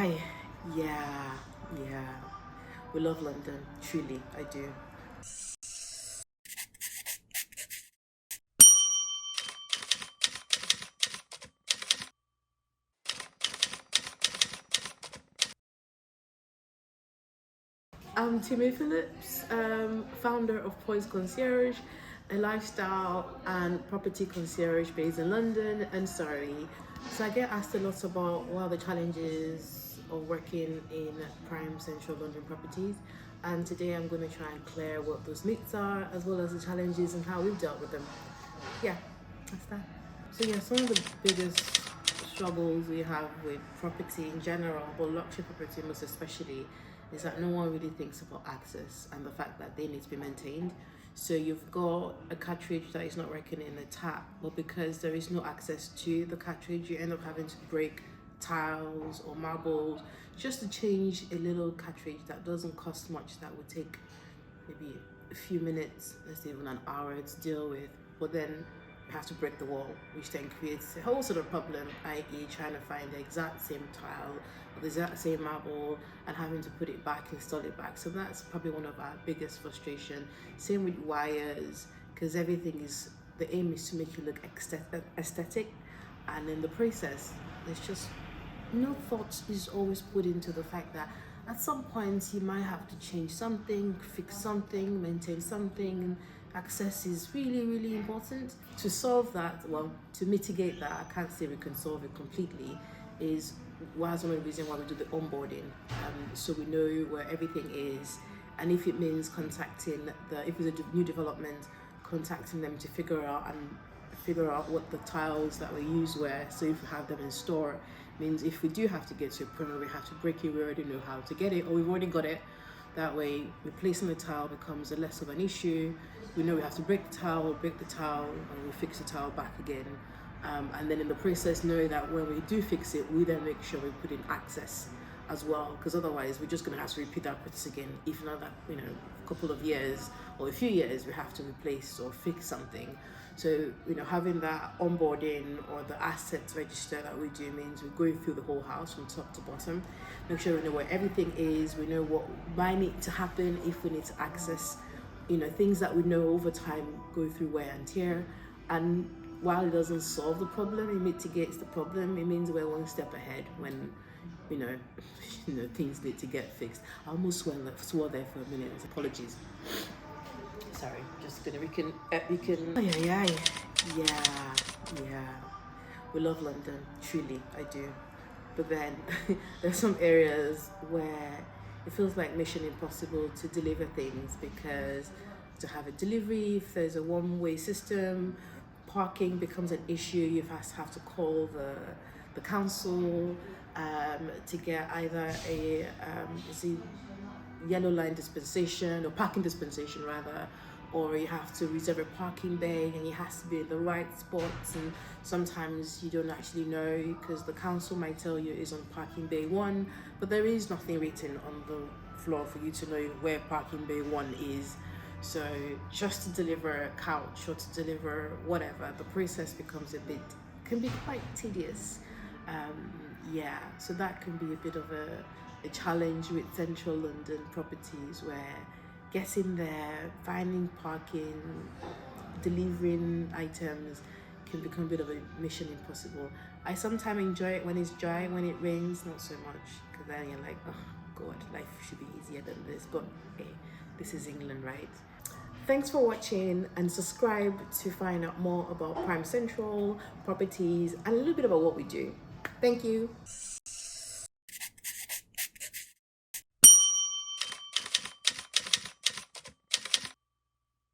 Aye, yeah. We love London, truly, I do. I'm Timmy Phillips, founder of Poise Concierge, a lifestyle and property concierge based in London and Surrey. So I get asked a lot about what are the challenges of working in prime central London properties. And today I'm going to try and clear what those myths are, as well as the challenges and how we've dealt with them. Yeah, that's that. So yeah, some of the biggest struggles we have with property in general, but luxury property most especially, is that no one really thinks about access and the fact that they need to be maintained. So you've got a cartridge that is not working in a tap, but because there is no access to the cartridge, you end up having to break tiles or marbles just to change a little cartridge that doesn't cost much, that would take maybe a few minutes, let's say even an hour to deal with. But then you have to break the wall, which then creates a whole sort of problem, i.e. trying to find the exact same tile or the exact same marble and having to put it back, install it back. So that's probably one of our biggest frustration. Same with wires, because everything is, the aim is to make you look aesthetic, and in the process there's just no thought is always put into the fact that at some point you might have to change something, fix something, maintain something. Access is really important. To solve that, well, to mitigate that, I can't say we can solve it completely, is one of the reasons why we do the onboarding, so we know where everything is, and if it means contacting if it's a new development, contacting them to figure out what the tiles that we use were. So if we have them in store, means if we do have to get to a point where we have to break it, we already know how to get it, or we've already got it. That way, replacing the tile becomes a less of an issue. We know we have to break the tile, and we fix the tile back again. And then in the process, know that when we do fix it, we then make sure we put in access as well, because otherwise we're just going to have to repeat that process again. If not that, a couple of years or a few years, we have to replace or fix something. So, having that onboarding or the assets register that we do means we're going through the whole house from top to bottom, make sure we know where everything is, we know what might need to happen if we need to access, things that we know over time go through wear and tear. And while it doesn't solve the problem, it mitigates the problem. It means we're one step ahead when, you know, things need to get fixed. I almost swore there for a minute. Apologies. Sorry, just gonna we can. Oh, yeah. We love London, truly, I do. But then there's some areas where it feels like mission impossible to deliver things, because to have a delivery, if there's a one-way system, parking becomes an issue. You have to call the council to get either a yellow line dispensation, or parking dispensation rather, or you have to reserve a parking bay and it has to be in the right spots, and sometimes you don't actually know because the council might tell you it's on parking bay 1, but there is nothing written on the floor for you to know where parking bay 1 is. So just to deliver a couch or to deliver whatever, the process can be quite tedious. So that can be a bit of a challenge with central London properties, where getting there, finding parking, delivering items can become a bit of a mission impossible. I sometimes enjoy it when it's dry. When it rains, not so much, because then you're like, oh god, life should be easier than this. But hey, this is England, right? Thanks for watching, and subscribe to find out more about Prime Central properties and a little bit about what we do. Thank you.